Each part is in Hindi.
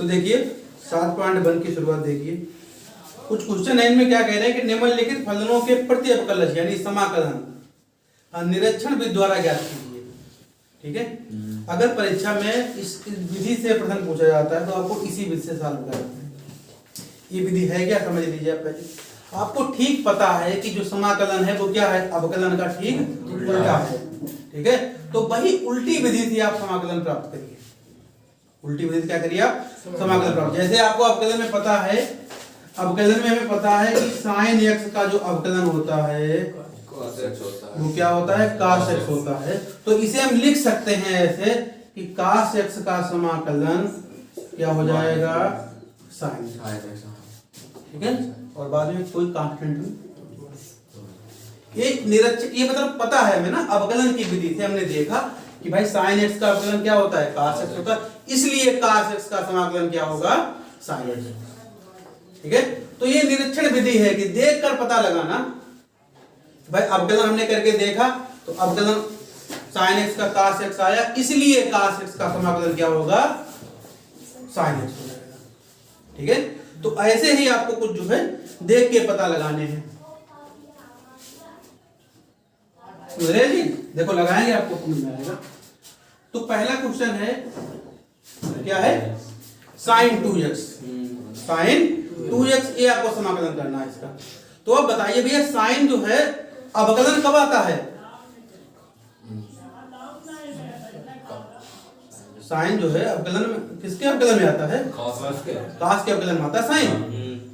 देखिए 7.1 की शुरुआत देखिए। कुछ क्वेश्चन है इनमें क्या कह रहे हैं कि निम्नलिखित फलनों के प्रति अवकलज यानी समाकलन निरीक्षण विधि द्वारा ज्ञात कीजिए। ठीक है, अगर परीक्षा में इस विधि से प्रश्न पूछा जाता है तो आपको इसी विधि से सॉल्व करना है। ये विधि है क्या, समझ लीजिए आप पहले। आपको ठीक पता है कि जो समाकलन है वो क्या है, अवकलन का ठीक उल्टा है। ठीक है, तो वही उल्टी विधि से आप समाकलन प्राप्त करिए। उल्टी विधि से क्या करिए आप, समाकलन प्राप्त। जैसे आपको अवकलन में पता है, अवकलन में हमें पता है कि sin x का जो अवकलन होता है वो क्या होता है, cos x होता है। तो इसे हम लिख सकते हैं ऐसे कि cos x का समाकलन क्या हो जाएगा, sin। ठीक है, और बाद में कोई कांस्टेंट नहीं। ये निरीक्षक, ये मतलब पता है हमें ना, अवकलन की विधि से हमने देखा कि भाई sin x का अवकलन क्या होता है, cos x होता है, इसलिए cos x का समाकलन क्या होगा, sin x। ठीक है, तो ये निरीक्षण विधि है कि देखकर पता लगाना। भाई अवकलन हमने करके देखा तो अवकलन sin x का cos x आया, इसलिए cos x का समाकलन क्या होगा, sin x हो जाएगा। ठीक है, तो ऐसे ही आपको कुछ जो है देख के पता लगाने हैं। जी देखो लगाएंगे आपको समझ में आएगा। तो पहला क्वेश्चन है क्या है, sin 2x। sin 2x ये आपको समाकलन करना है इसका। तो अब बताइए भैया sin जो है अवकलन कब आता है, sin जो है अवकलन में किसके अवकलन में आता है, cos के अवकलन में आता है sin।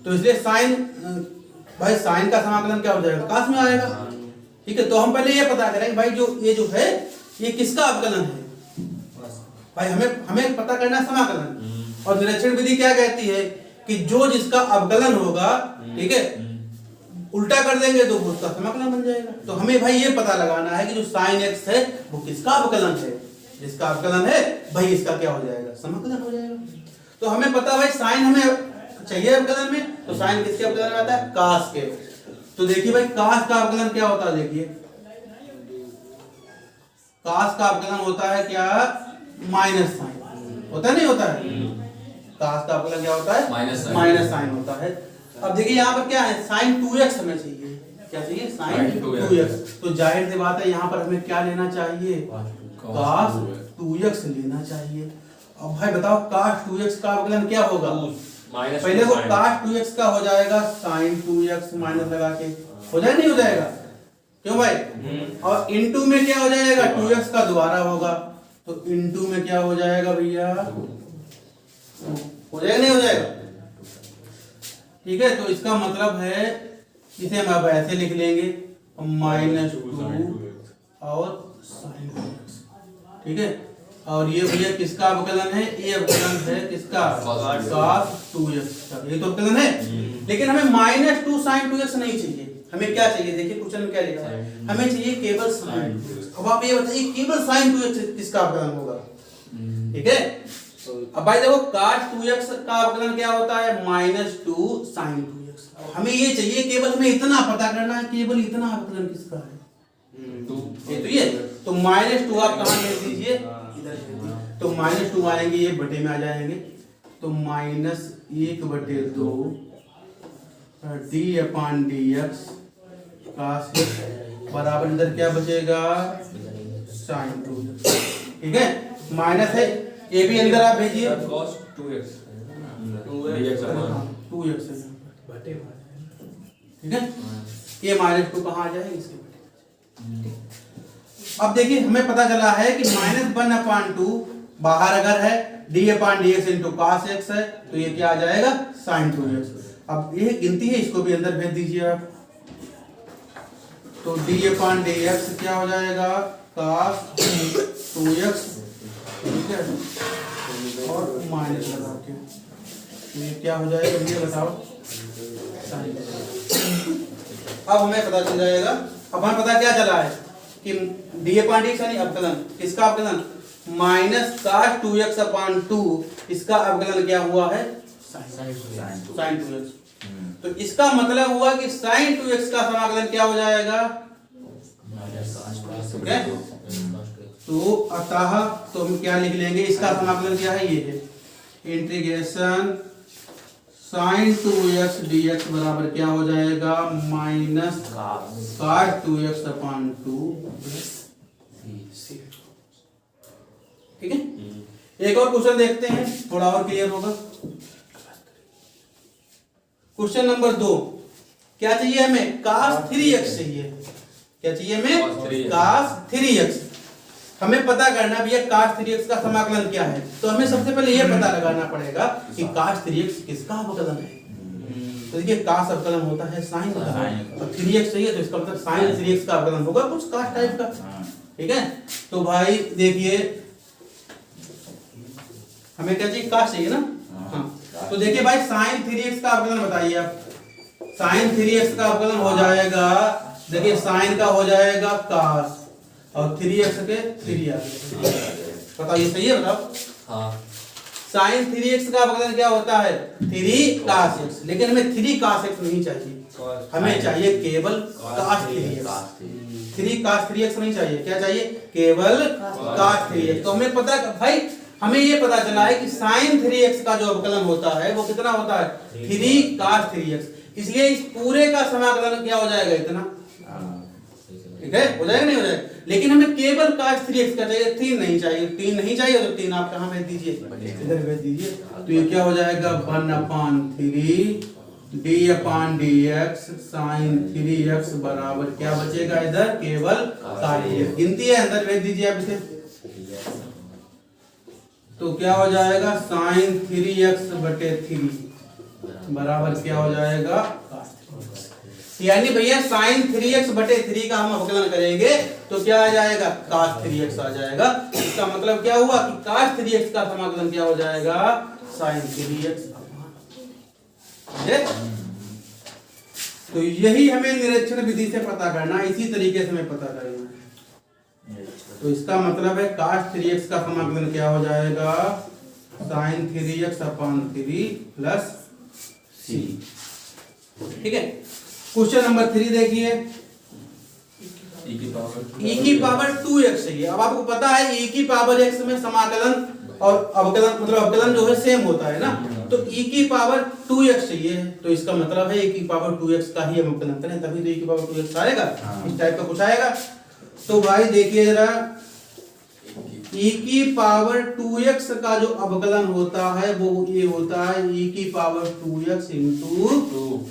तो इसलिए sin भाई sin का समाकलन क्या हो जाएगा, cos में आएगा। ठीक है, तो हम पहले ये पता करेंगे भाई जो ये जो है ये किसका अवकलन है। भाई हमें पता करना है समाकलन। और निरीक्षण विधि क्या कहती है कि जो जिसका अवकलन होगा, ठीक है, उल्टा कर देंगे तो उसका समाकलन बन जाएगा। तो हमें भाई ये पता लगाना है कि जो sin x है वो किसका अवकलन है। जिसका अवकलन है भाई इसका क्या हो जाएगा, समाकलन हो जाएगा। तो हमें पता भाई sin हमें चाहिए अवकलन में, तो sin किसके अवकलन में आता है, cos के। तो देखिए भाई cos का अवकलन क्या होता है, देखिए cos का अवकलन होता है क्या, माइनस साइन होता है, नहीं होता है। cos का अवकलन क्या होता है, माइनस साइन होता है। अब देखिए यहाँ पर क्या है, sin 2x हमें चाहिए, क्या चाहिए, sin 2x। तो जाहिर सी बात है यहाँ पर हमें क्या लेना चाहिए, cos 2x लेना चाहिए। अब भाई बताओ cos 2x का अवकलन क्या होगा, पहले वो cos 2x का हो जाएगा sin 2x माइनस लगा के, हो जाएगा नहीं हो जाएगा, क्यों भाई। और इनटू में क्या हो जाएगा, 2x का दोबारा होगा, तो इनटू में क्या हो जाएगा भैया, हो जाएगा नहीं हो जाएगा। ठीक है, तो इसका मतलब है इसे हम अब ऐसे लिख लेंगे -2 और sin 2x। ठीक है, और ये भैया किसका अवकलन है, ये अवकलन है किसका, cos 2x का, ये तो अवकलन है। लेकिन हमें -2 sin 2x नहीं चाहिए, हमें क्या चाहिए, देखिए क्वेश्चन में क्या लिखा है, हमें चाहिए केवल sin 2x। अब आप ये बताइए केवल sin 2x किसका अवकलन होगा। ठीक है, अब भाई देखो cos 2x का अवकलन क्या होता है, -2 sin 2x। हमें ये चाहिए, केवल हमें इतना पता करना है, केवल इतना अवकलन किसका है, तो ये तो -2 आप कहाँ ले दीजिए, इधर। तो -2 आएंगे, ये बटे में आ जाएंगे, तो -1/2 d/dx cos बराबर इधर क्या बचेगा, sin 2x। ठीक है, माइनस है, ये भी अंदर आप भेजिए, cos 2x 2x है, ठीक है, ये -2 कहाँ आ जाएगा, इसके बटे। अब देखिए हमें पता चला है कि -1/2 बाहर अगर है, d/dx इंटू cos x है, तो ये क्या आ जाएगा, sin 2x। अब ये गिनती है, इसको भी अंदर भेज दीजिए आप। तो d/dx क्या हो जाएगा, cos 2x, ठीक है, और माइनस लगा के ये क्या हो जाएगा, ये बताओ। अब हमें पता चल जाएगा, अब हमें पता क्या चला है कि d/dx यानी अवकलन, किसका अवकलन, -cos 2x/2, इसका अवकलन क्या हुआ है, sin 2x। तो इसका मतलब हुआ कि sin 2x का समाकलन क्या हो जाएगा, ठीक है। तो अतः तो हम क्या लिख लेंगे, इसका समाकलन क्या है, ये है, इंटीग्रेशन साइन 2x dx बराबर क्या हो जाएगा, माइनस cos 2x अपॉन 2। ठीक है, एक और क्वेश्चन देखते हैं, थोड़ा और क्लियर होगा। क्वेश्चन नंबर 2, क्या चाहिए हमें, cos 3x चाहिए। क्या चाहिए हमें, cos 3x। हमें पता करना भैया cos 3x का समाकलन क्या है, तो हमें सबसे पहले यह पता लगाना पड़ेगा कि cos 3x किसका अवकलन है। तो देखिए cos अवकलन होता है sin का, तो 3x चाहिए तो इसका मतलब sin 3x का अवकलन होगा कुछ cos टाइप का। ठीक है, तो भाई देखिए हमें क्या चाहिए, cos चाहिए ना। हाँ, तो देखिए भाई sin 3x का अवकलन बताइए आप। sin 3x का अवकलन हो जाएगा, देखिए sin का हो जाएगा cos और 3x के 3 बताइए, सही है बताओ। हाँ, sin 3x का अवकलन क्या होता है, 3 cos x, लेकिन हमें 3 cos x नहीं चाहिए, हमें चाहिए केवल cos 3x। 3 cos 3x नहीं चाहिए, क्या चाहिए, केवल cos 3x। तो हमें पता भाई, हमें ये पता चला है कि sin 3x का जो अवकलन होता है वो कितना होता है, 3 cos 3x। इसलिए इस पूरे का समाकलन क्या हो जाएगा, इतना। ठीक है, हो जाएगा नहीं हो जाएगा, लेकिन हमें केवल cos 3x का चाहिए, 3 नहीं चाहिए। 3 नहीं चाहिए तो 3 आप कहाँ भेज दीजिए, इधर भेज दीजिए। तो ये क्या हो जाएगा, 1/3 d/dx sin 3x बराबर क्या बचेगा, इधर केवल cos 3x। गिनती है, अंदर भेज दीजिए आप इसे। तो क्या हो जाएगा, sin 3x/3 बराबर क्या हो जाएगा, यानी भैया sin 3x/3 का हम अवकलन करेंगे तो क्या आ जाएगा, cos 3x आ जाएगा। इसका मतलब क्या हुआ कि cos 3x का समाकलन क्या हो जाएगा, sin 3x। तो यही हमें निरीक्षण विधि से पता करना, इसी तरीके से हमें पता करना है। तो इसका मतलब है cos 3x का समाकलन क्या हो जाएगा, sin 3x/3 प्लस c। ठीक है, क्वेश्चन नंबर 3 देखिए, e की पावर 2x चाहिए। अब आपको पता है e की पावर x में समाकलन और अवकलन मतलब अवकलन जो है सेम होता है ना, तो e की पावर 2x चाहिए। तो इसका मतलब है e की पावर 2x का ही हम अवकलन करें, तभी तो e की पावर 2x आएगा, इस टाइप का कुछ आएगा। तो भाई देखिए जरा, e की पावर 2x का जो अवकलन होता है वो ये होता है e की पावर 2x इंटू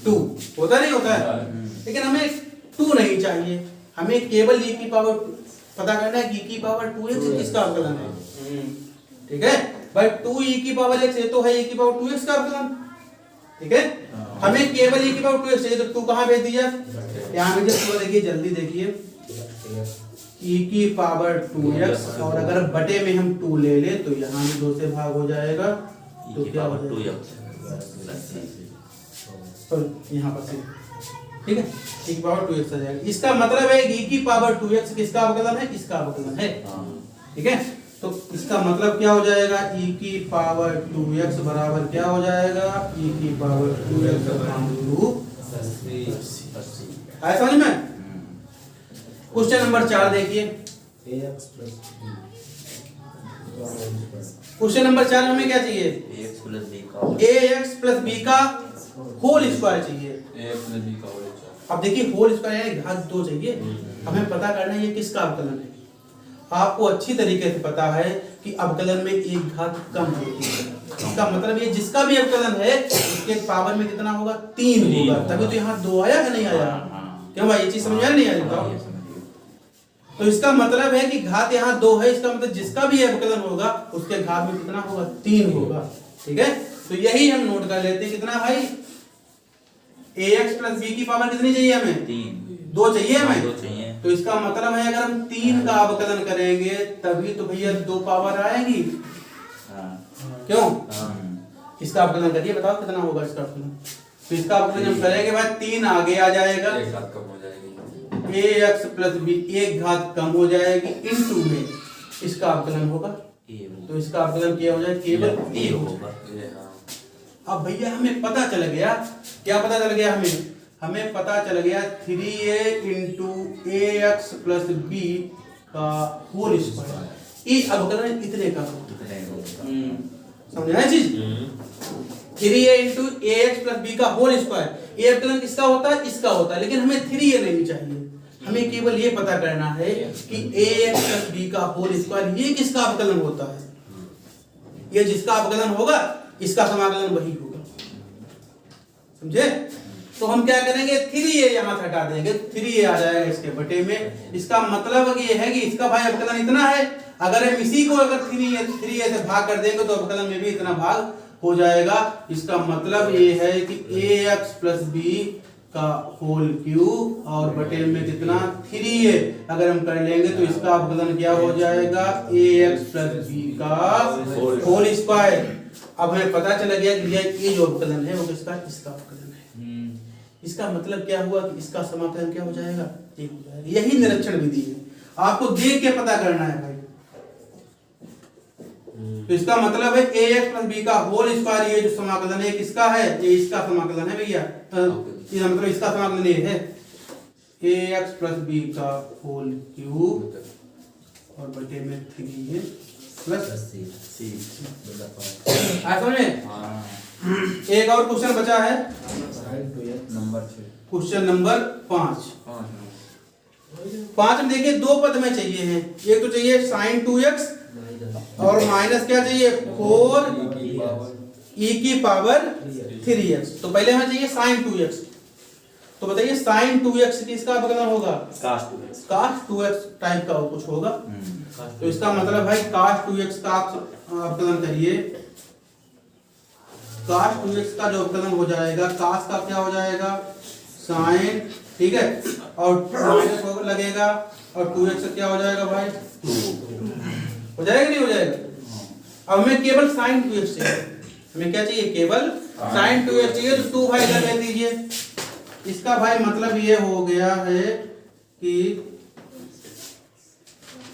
2 होता नहीं होता है, लेकिन हमें 2 नहीं चाहिए, हमें केवल e की पावर पता करना है कि e की पावर 2x किसका अवकलन है। ठीक है भाई, 2e की पावर x ये तो है e की पावर 2x का अवकलन। ठीक है, हमें केवल e की पावर 2x चाहिए, तो 2 कहां भेज दिया, यहां भेज दिया। देखिए जल्दी देखिए, e की पावर 2x और अगर बटे में हम 2 ले ले तो यहाँ भी 2 से भाग हो जाएगा, तो क्या हो जाएगा, तो यहाँ पर से। ठीक है, e की पावर 2x आ जाएगा। इसका मतलब है e की पावर 2x किसका अवकलन है, इसका अवकलन है। ठीक है, तो इसका मतलब क्या हो जाएगा, e की पावर 2x बराबर क्या हो जाएगा, e की पावर 2x आया समझ में। क्वेश्चन नंबर 4 देखिए, क्वेश्चन नंबर 4 में हमें क्या चाहिए, ax प्लस b का होल स्क्वायर चाहिए। अब देखिए होल स्क्वायर यानी घात 2 चाहिए, हमें पता करना है ये किसका अवकलन है। आपको अच्छी तरीके से पता है कि अवकलन में एक घात कम होती है, इसका मतलब ये जिसका भी अवकलन है उसके पावर में कितना होगा, 3 होगा, तभी तो यहाँ 2 आया है नहीं आया। क्यों भाई, ये चीज समझ में नहीं आ रही। तो इसका मतलब है कि घात यहाँ 2 है, इसका मतलब जिसका भी अवकलन होगा उसके घात में कितना होगा, 3 होगा। ठीक है, तो यही हम नोट कर लेते हैं, कितना भाई, ax प्लस b की पावर कितनी चाहिए हमें, 2 चाहिए हमें। 2 चाहिए, तो इसका मतलब है अगर हम 3 का अवकलन करेंगे तभी तो भैया 2 पावर आएगी। क्यों, इसका अवकलन करिए, बताओ कितना होगा इसका अवकलन। तो इसका अवकलन जब करेंगे भाई 3 आगे आ जाएगा, ax प्लस b एक घात कम हो जाएगी, इनटू में इसका अवकलन होगा, तो इसका अवकलन क्या हो जाएगा, केवल a होगा। अब भैया हमें पता चल गया, क्या पता चल गया हमें पता चल गया 3a into ax plus b का होल स्क्वायर, ये अवकलन इतने का होगा। समझ रहे हैं चीज? 3a इंटू ए एक्स प्लस बी का होल स्क्वायर। ए अवकलन किसका होता है? इसका होता है, लेकिन हमें 3a नहीं चाहिए, हमें केवल ये पता करना है कि ए एक्स प्लस बी का होल स्क्वायर ये किसका अवकलन होता है। ये जिसका अवकलन होगा इसका समाकलन वही होगा, समझे? तो हम क्या करेंगे, 3a यहाँ से हटा देंगे, 3a आ जाएगा इसके बटे में। इसका मतलब ये है कि इसका भाई अवकलन इतना है, अगर हम इसी को अगर 3a से भाग कर देंगे तो अवकलन में भी इतना भाग हो जाएगा। इसका मतलब ये है कि ax प्लस बी का होल क्यूब और बटे में कितना 3a अगर हम कर लेंगे तो इसका अवकलन क्या हो जाएगा, ax प्लस बी का होल स्क्वायर। अब हमें पता चला गया कि ये जो अवकलन है वो किसका, इसका अवकलन है। इसका मतलब क्या हुआ कि इसका समाकलन क्या हो जाएगा, एक हो जाएगा। यही निरीक्षण विधि है, आपको देख के पता करना है भाई। तो इसका मतलब है ax प्लस बी का होल स्क्वायर, ये जो समाकलन है किसका है, ये इसका समाकलन है भैया। ये मतलब इसका समाकलन ये है ax प्लस बी का होल क्यूब और बटे में 3a प्लस c। समझ में? एक और क्वेश्चन बचा है, क्वेश्चन नंबर 5। 5 में देखिए दो पद में चाहिए हैं, एक तो चाहिए sin 2x और माइनस क्या चाहिए 4 e की पावर 3x। तो पहले हमें चाहिए sin 2x, तो बताइए sin 2x किसका अवकलन होगा, cos 2x टाइप का कुछ होगा। तो इसका मतलब भाई cos 2x का अवकलन करिए, cos 2x का जो अवकलन हो जाएगा, cos का क्या हो जाएगा sin, ठीक है, और माइनस लगेगा और 2x क्या हो जाएगा भाई, हो जाएगा नहीं हो जाएगा। अब हमें केवल sin 2x चाहिए, हमें क्या चाहिए, केवल sin 2x चाहिए। तो 2 भाई इधर ले दीजिए, इसका भाई मतलब ये हो गया है कि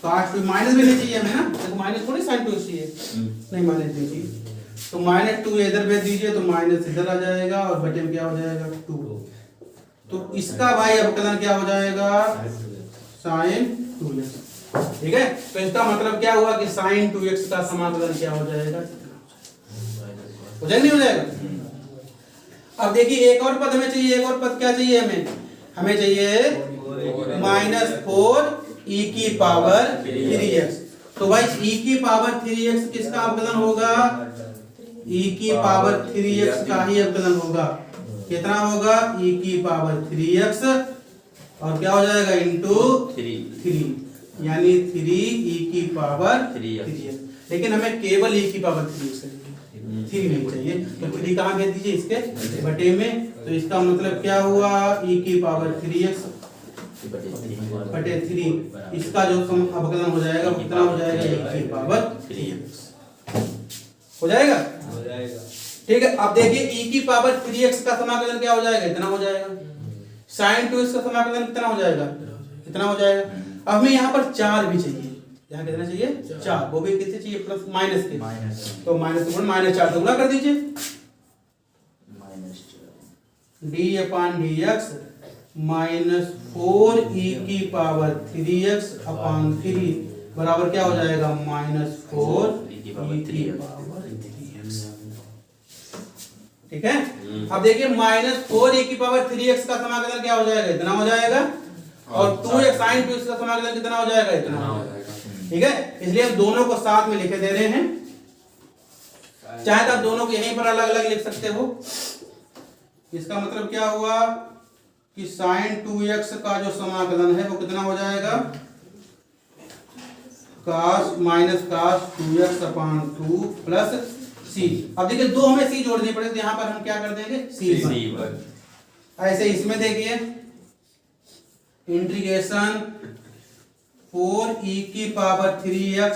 cos 2 माइनस भी नहीं चाहिए हमें ना, देखो माइनस थोड़ी sin 2x चाहिए, नहीं माइनस नहीं चाहिए। तो -2 इधर भेज दीजिए तो माइनस इधर आ जाएगा और बटे में क्या हो जाएगा 2। तो इसका भाई अवकलन क्या हो जाएगा sin 2x, ठीक है। तो इसका मतलब क्या हुआ कि sin 2x का समाकलन क्या हो जाएगा, हो जाएगा नहीं हो जाएगा। अब देखिए एक और पद हमें चाहिए, एक और पद क्या चाहिए हमें चाहिए -4 e की पावर 3x। तो भाई e की पावर 3x किसका अवकलन होगा, e की पावर 3x का ही अवकलन होगा। कितना होगा, e की पावर 3x और क्या हो जाएगा इंटू 3, यानी 3 e की पावर 3x। लेकिन हमें केवल e की पावर 3x चाहिए, 3 नहीं चाहिए। तो 3 कहाँ भेज दीजिए, इसके बटे में। तो इसका मतलब क्या हुआ, e की पावर 3x बटे 3, इसका जो अवकलन हो जाएगा वो कितना हो जाएगा, e की पावर 3x हो जाएगा। ठीक है। अब देखिए e की पावर 3x का समाकलन क्या हो जाएगा, इतना हो जाएगा। sin 2x का समाकलन कितना हो जाएगा, इतना हो जाएगा। अब हमें यहाँ पर 4 भी चाहिए, यहाँ कितना चाहिए 4, वो भी कितने चाहिए, प्लस माइनस के। तो -4 तो गुणा कर दीजिए, d/dx -4 e की पावर 3x अपॉन 3 बराबर क्या हो जाएगा, -4 e की पावर 3x। ठीक है। अब देखिए -4 e की पावर 3x का समाकलन क्या हो जाएगा, इतना हो जाएगा। और 2x sin 2x का समाकलन कितना हो जाएगा, इतना हो जाएगा। ठीक है। इसलिए हम दोनों को साथ में लिखे दे रहे हैं, चाहे तो आप दोनों को यहीं पर अलग अलग लिख सकते हो। इसका मतलब क्या हुआ कि sin 2x का जो समाकलन है वो कितना हो जाएगा, cos -cos 2x upon 2 plus c। अब देखिए दो हमें c जोड़नी पड़े, तो यहाँ पर हम क्या कर देंगे, c। ऐसे इसमें देखिए इंटीग्रेशन 4 e की पावर 3x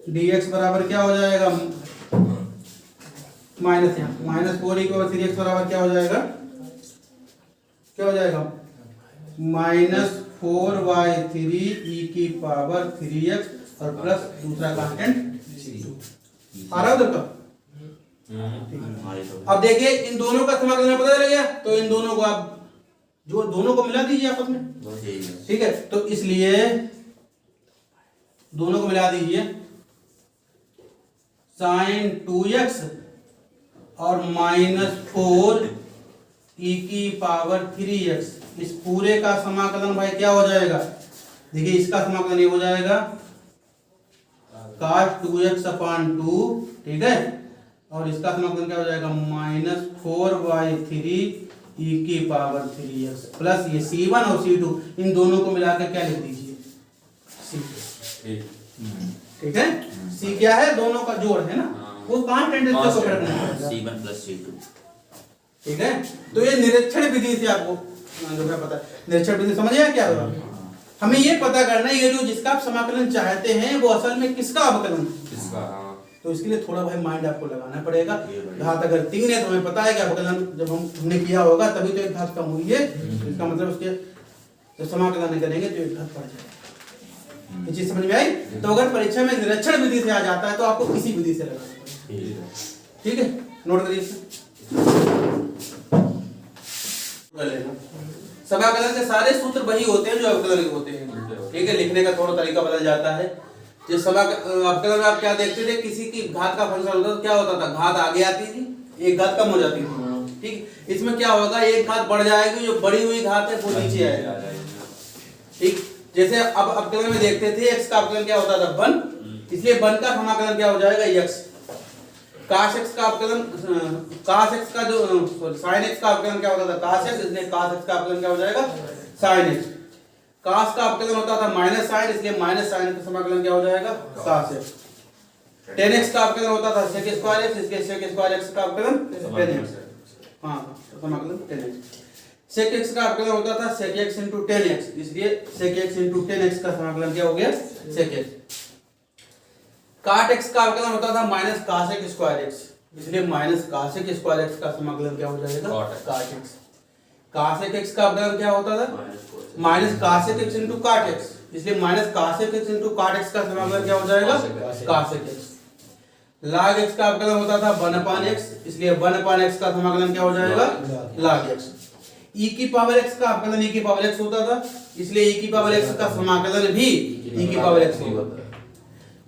dx बराबर क्या हो जाएगा, माइनस, यहाँ -4 e की पावर 3x बराबर क्या हो जाएगा, क्या हो जाएगा -4/3 e की पावर 3x और प्लस दूसरा कांस्टेंट आ रहा है उधर का। अब देखिए इन दोनों का समाकलन पता चल गया, तो इन दोनों को आप जो दोनों को मिला दीजिए आपस में, ठीक है। तो इसलिए दोनों को मिला दीजिए, साइन 2x और -4 e की पावर 3x, इस पूरे का समाकलन भाई क्या हो जाएगा? देखिए इसका समाकलन ये हो जाएगा cos 2x/2, ठीक है, और इसका समाकलन क्या हो जाएगा? -4/3 e की पावर 3x प्लस ये c1 और c2, इन दोनों को मिलाकर क्या लिख दीजिए? c, ठीक है। c क्या है? दोनों का जोड़ है ना, वो कांस्टेंट है, इसको फर्क नहीं पड़ेगा, c1 + c2, ठीक है। तो ये निरीक्षण विधि से आपको जो है पता है, निरीक्षण विधि समझ आया क्या हुआ? हमें ये पता करना है ये जो जिसका आप समाकलन चाहते हैं वो असल में किसका अवकलन है, तो इसके लिए थोड़ा भाई माइंड आपको लगाना पड़ेगा। घात अगर 3 है तो हमें पता है कि अवकलन जब हमने किया होगा तभी तो एक घात कम हुई है, इसका मतलब उसके जब समाकलन करेंगे तो एक घात बढ़ जाएगा। ये चीज समझ में आई? तो अगर परीक्षा में निरीक्षण विधि से आ जाता है तो आपको किसी विधि से लगाना पड़ेगा, ठीक है। नोट करिए लेना, समाकलन के सारे सूत्र वही होते हैं जो अवकलन के होते हैं, ठीक है। लिखने का थोड़ा तरीका बदल जाता है। जिस अवकलन में आप क्या देखते थे, किसी की घात का फंक्शन होता था, क्या होता था? घात आगे आती थी, एक घात कम हो जाती थी, ठीक। इसमें क्या होगा? एक घात बढ़ जाएगी, जो बढ़ी हुई घात है वो नीचे आएगा, ठीक। जैसे अब अवकलन में देखते थे x का अवकलन क्या होता था? 1, इसलिए 1 का समाकलन क्या हो जाएगा? x। cos x का अवकलन, cos x का जो sin x का अवकलन क्या होता था? cos x, इसलिए cos x का अवकलन क्या हो जाएगा? sin x। cos का अवकलन होता था -sin, इसलिए -sin का समाकलन क्या हो जाएगा? cos x। tan x का अवकलन होता था sec2 x, इसलिए sec2 x का अवकलन tan x, हाँ समाकलन tan x। sec x का अवकलन होता था sec x into tan x, इसलिए sec x into tan x का समाकलन क्या हो गया? sec x। cot x का अवकलन होता था -cos x²x, इसलिए -cos x² का समाकलन क्या हो जाएगा? cot x। cos x का अवकलन क्या होता था? -cos x into cot x, इसलिए -cos x into cot x का समाकलन क्या हो जाएगा? cos x। log x का अवकलन होता था 1/x, इसलिए 1/x का समाकलन क्या हो जाएगा? log x। e की पावर x का अवकलन e की पावर x होता था, इसलिए e की पावर x का समाकलन भी e की पावर x होगा।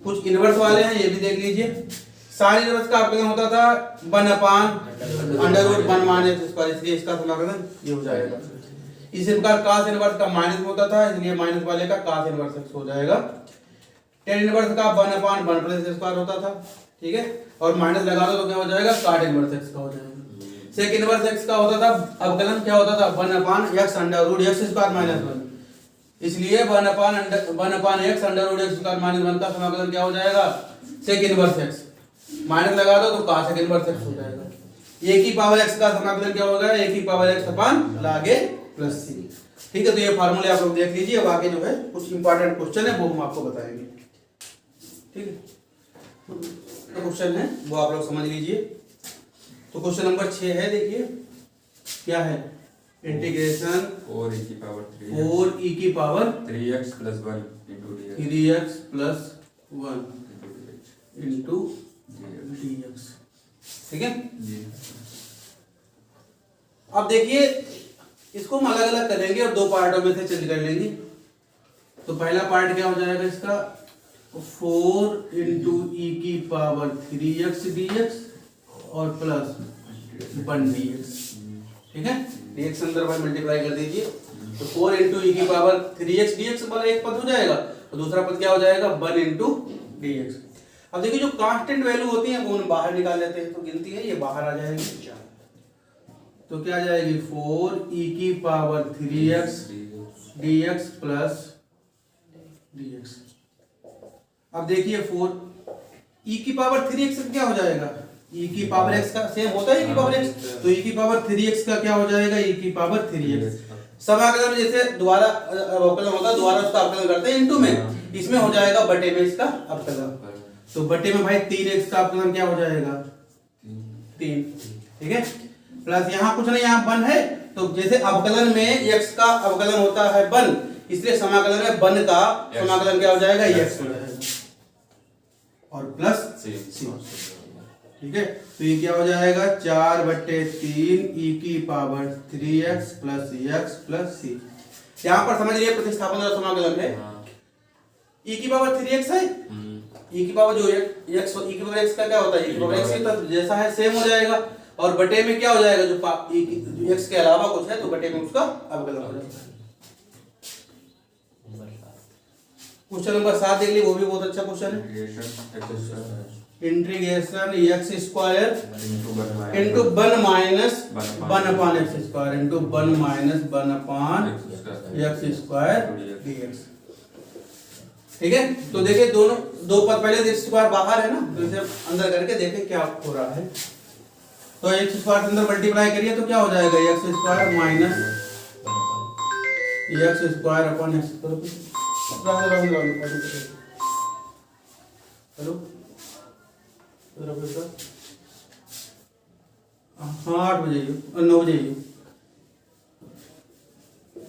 कुछ इनवर्स वाले हैं, ये भी देख लीजिए। साइन इनवर्स का अवकलन होता था 1/√1 - x², इसलिए इसका समाकलन ये हो जाएगा। इसी प्रकार cos इनवर्स का माइनस होता था, इसलिए माइनस वाले का cos इनवर्स x हो जाएगा। tan इनवर्स का 1/1 + x² होता था, ठीक है, और माइनस लगा दो तो क्या हो जाएगा? cot इनवर्स x का हो जाएगा। sec इनवर्स x का होता था अवकलन क्या होता था? 1/x √x² - 1, इसलिए 1/x √x² - 1 का समाकलन क्या हो जाएगा? sec inverse x। माइनस लगा दो तो cos इनवर्स x हो जाएगा। a की पावर x का समाकलन क्या होगा? a की power x upon log a plus c, ठीक है। तो ये फार्मूले आप लोग देख लीजिए। अब आगे जो है कुछ इंपॉर्टेंट क्वेश्चन है वो हम आपको बताएंगे, ठीक है। तो क्वेश्चन है वो आप लोग समझ लीजिए। तो क्वेश्चन नंबर 6 है, देखिए क्या है? इंटीग्रेशन 4e की पावर 3 4e की power 3x + 1 into dx 3x + 1 into dx, ठीक है जी। अब देखिए इसको हम अलग अलग करेंगे और दो पार्टों में से चेंज कर लेंगे। तो पहला पार्ट क्या हो जाएगा इसका? 4 into e की पावर 3x dx और प्लस 1 dx, ठीक है। dx अंदर भाई मल्टीप्लाई कर दीजिए, तो 4 into e की पावर 3x dx वाला एक पद हो जाएगा और दूसरा पद क्या हो जाएगा? 1 into dx। अब देखिए जो कांस्टेंट वैल्यू होती है वो हम बाहर निकाल लेते हैं, तो गिनती है ये बाहर आ जाएगी, तो क्या आ जाएगी? 4e की power 3x dx plus dx। अब देखिए 4 e की पावर 3x क्या हो जाएगा? e की पावर x का सेम होता है e की पावर x, तो e की पावर 3x का क्या हो जाएगा? e की पावर 3x। समाकलन जैसे दोबारा अवकलन होता है, दोबारा उसका अवकलन करते हैं इनटू में, इसमें हो जाएगा बटे में इसका अवकलन, तो बटे में भाई 3x का अवकलन क्या हो जाएगा? 3, ठीक है। प्लस यहाँ कुछ नहीं, यहाँ 1 है, तो जैसे अवकलन में x का अवकलन होता है 1, इसलिए समाकलन में 1 का समाकलन क्या हो जाएगा? x हो जाएगा और प्लस c, ठीक है। तो ये क्या हो जाएगा? 4/3 e की power 3x plus x plus c। यहाँ पर समझ लीजिए प्रतिस्थापन वाला समाकलन है। e की पावर 3x है, e की पावर जो x e की पावर x का क्या होता है e की पावर x ही, तो जैसा है सेम हो जाएगा, और बटे में क्या हो जाएगा जो जो x के अलावा कुछ है तो बटे में उसका अवकलन हो जाएगा। क्वेश्चन नंबर 7 देख लीजिए, वो भी बहुत अच्छा क्वेश्चन है। Integration x square into 1 minus 1 upon x square into 1 minus 1 upon x square dx। ठीक है, तो देखिए दोनों दो पद पहले x स्क्वायर बाहर है ना, तो इसे अंदर करके देखें क्या हो रहा है। तो x स्क्वायर अंदर मल्टीप्लाई करिए तो क्या हो जाएगा x square minus x square upon x square. Hello हाँ 8 बजे 9 बजे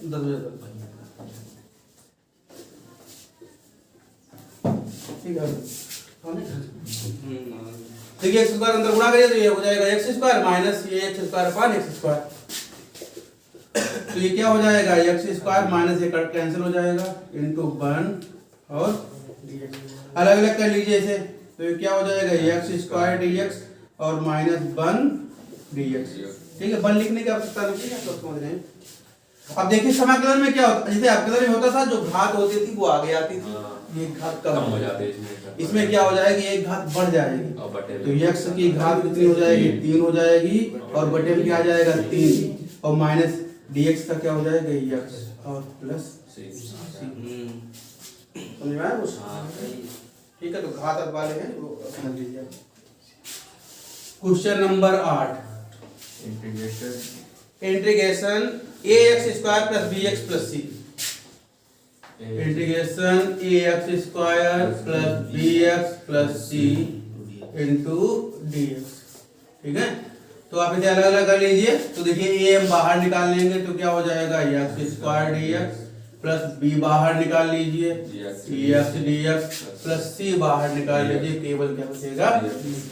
10 बजे तक, ठीक है। देखिए एक्स स्क्वायर अंदर गुणा करिए तो ये हो जाएगा एक्स स्क्वायर माइनस ये x square upon x square, तो ये क्या हो जाएगा एक्स स्क्वायर माइनस ये कट कैंसिल हो जाएगा इंटू 1 और अलग अलग कर लीजिए इसे, तो ये क्या हो जाएगा एक्स स्क्वायर dx और माइनस 1 dx। ठीक है, 1 लिखने की आवश्यकता नहीं है, तो समझ रहे हैं। अब देखिए समाकलन में क्या होता है, जैसे अपकलन में होता था जो घात होती थी वो आगे आती थी, ये घात कम हो जाती है, इसमें क्या हो जाएगी एक घात बढ़ जाएगी, तो x की घात कितनी हो जाएगी 3 हो जाएगी, और बटे में क्या आ जाएगा 3, और माइनस dx का क्या हो जाएगा x और प्लस समझ में आया कुछ? ठीक है, तो घात वाले हैं वो समझ लीजिए। Question number 8 integration ax square plus bx plus c, integration ax square plus bx plus c into dx। ठीक है, तो आप इसे अलग अलग कर लीजिए, तो देखिए a हम बाहर निकाल लेंगे तो क्या हो जाएगा x square dx plus b बाहर निकाल लीजिए x dx प्लस c बाहर निकाल लीजिए, केवल क्या बचेगा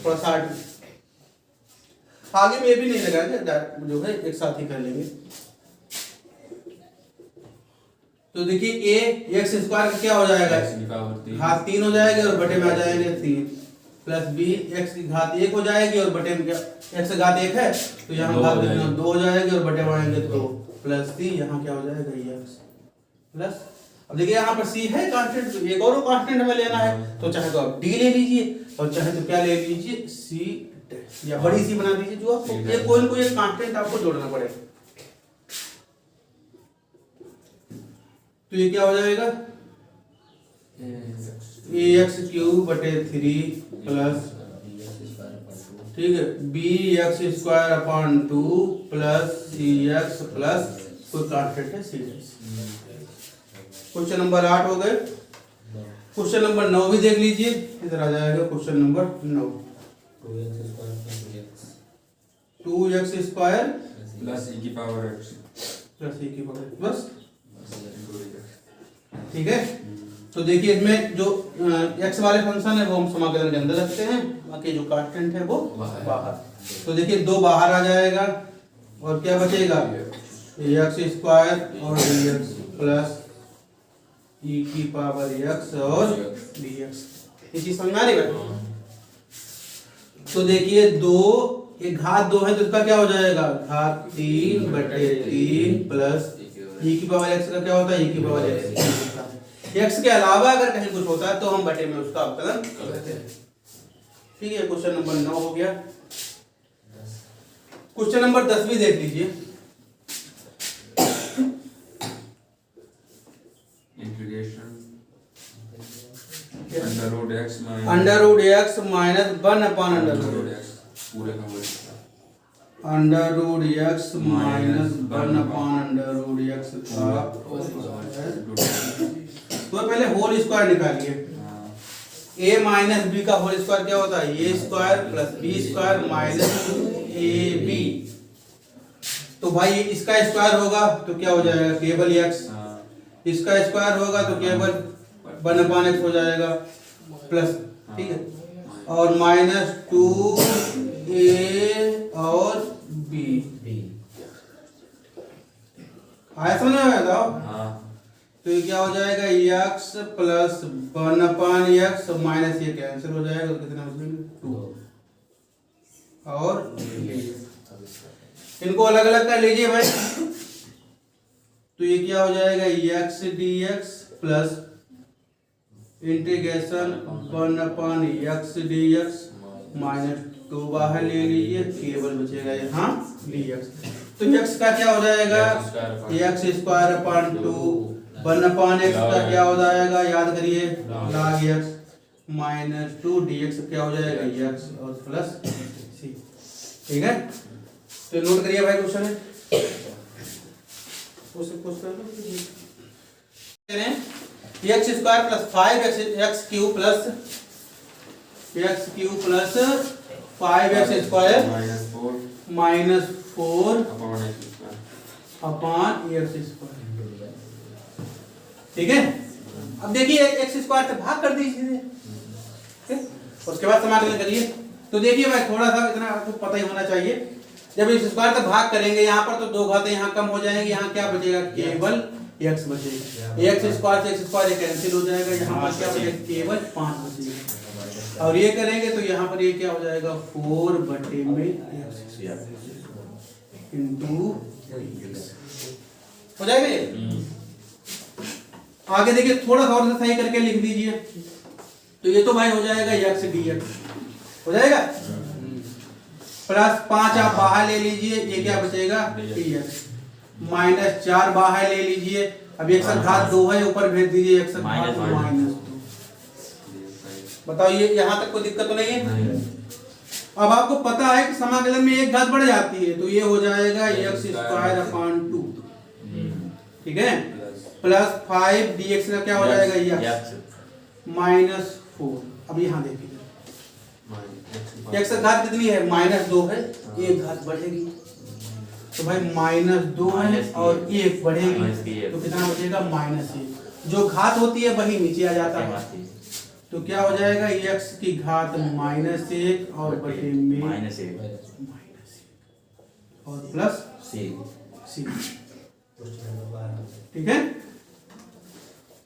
प्लस 8। आगे में भी नहीं लगाएंगे, जो है एक साथ ही कर लेंगे। तो देखिए a x स्क्वायर का क्या हो जाएगा घात 3 हो जाएगी और बटे में आ जाएंगे 3, प्लस b x की घात 1 हो जाएगी और बटे में क्या x घात 1 है तो यहाँ घात 2 हो जाएगी और बटे में आएंगे 2, प्लस c यहाँ क्या हो जाएगा x प्लस। अब देखिए यहाँ पर c है कांस्टेंट, तो एक और कांस्टेंट हमें लेना है, तो चाहे तो आप d ले लीजिए और चाहे तो क्या ले लीजिए c या बड़ी सी बना दीजिए, जो आपको ये कोई ना कोई एक कांस्टेंट आपको जोड़ना पड़ेगा। तो ये क्या हो जाएगा ax क्यूब बटे 3 प्लस ठीक है bx square upon 2 plus cx plus कोई कांस्टेंट है cx। क्वेश्चन नंबर 8 हो गए। क्वेश्चन नंबर 9 भी देख लीजिए, इधर आ जाएगा question number 9। 2x square plus e की पावर x प्लस e की पावर बस, ठीक है। तो देखिए इसमें जो x वाले फंक्शन है वो हम समाकलन के अंदर रखते हैं, बाकी जो कांस्टेंट है वो बाहर। तो देखिए 2 बाहर आ जाएगा और क्या बचेगा x स्क्वायर और dx प्लस e की पावर x और dx। ये चीज समझ में आ रही है? तो देखिए 2 एक घात 2 है तो इसका क्या हो जाएगा घात 3 बटे 3 प्लस e की पावर x का क्या होता है e की पावर x। x के अलावा अगर कहीं कुछ होता है तो हम बटे में उसका अवकलन करते हैं। ठीक है, क्वेश्चन नंबर 9 हो गया। क्वेश्चन नंबर 10 भी देख लीजिए। Under root x minus 1 upon under root x पूरे का whole under root x minus 1 upon under root x का तो पहले होल स्क्वायर निकालिए। a माइनस b का होल स्क्वायर क्या होता है a square plus b square minus ab। तो भाई इसका स्क्वायर होगा तो क्या हो जाएगा केवल x, इसका स्क्वायर होगा तो केवल 1 अपॉन x हो जाएगा प्लस, ठीक है, और माइनस 2a और b आया समझ में आया था। तो ये क्या हो जाएगा x प्लस 1/x माइनस ये कैंसिल हो जाएगा तो कितना बचेंगे 2 और इनको अलग अलग कर लीजिए भाई। तो ये क्या हो जाएगा x dx plus integration 1/x dx minus 2 बाहर ले लीजिए, केवल बचेगा यहाँ dx। तो x का क्या हो जाएगा x स्क्वायर अपॉन 2 1/x का क्या हो जाएगा याद करिए log x माइनस 2 dx क्या हो जाएगा x और प्लस c। ठीक है, तो नोट करिए भाई क्वेश्चन है x square plus 5x cube plus x cube plus 5x square minus 4 upon x square. ठीक है, अब देखिए x स्क्वायर से भाग कर दीजिए, उसके बाद समाकलन करिए। तो देखिए भाई थोड़ा सा इतना आपको पता ही होना चाहिए, जब इस स्क्वायर से भाग करेंगे यहाँ पर तो 2 घातें यहाँ कम हो जाएंगी, यहाँ क्या बचेगा केवल x बचेगा। x स्क्वायर से x स्क्वायर कैंसिल हो जाएगा, यहाँ पर क्या बचेगा केवल 5 बचेगा। और ये करेंगे तो यहाँ पर ये क्या हो जाएगा 4 बटे में x इंटू हो जाएगा ये। आगे देखिए थोड़ा सा और सही करके लिख दीजिए, तो ये तो भाई हो जाएगा x dx हो जाएगा प्लस 5 आप बाहर ले लीजिए, ये क्या बचेगा dx माइनस 4 बाहर ले लीजिए, अब x का घात 2 है ऊपर भेज दीजिए x का घात माइनस 2। बताओ ये यहाँ तक कोई दिक्कत तो नहीं है। अब आपको पता है कि समाकलन में एक घात बढ़ जाती है, तो ये हो जाएगा x स्क्वायर अपॉन 2। ठीक है, प्लस 5 dx का क्या हो जाएगा x माइनस 4। अब यहाँ देखिए x का घात कितनी है माइनस 2 है, एक घात बढ़ेगी तो भाई माइनस 2 है और एक बढ़ेगी तो कितना बचेगा माइनस 1। जो घात होती है वही नीचे आ जाता है, तो क्या हो जाएगा x की घात माइनस 1 और बटे में माइनस 1 और प्लस c। ठीक है,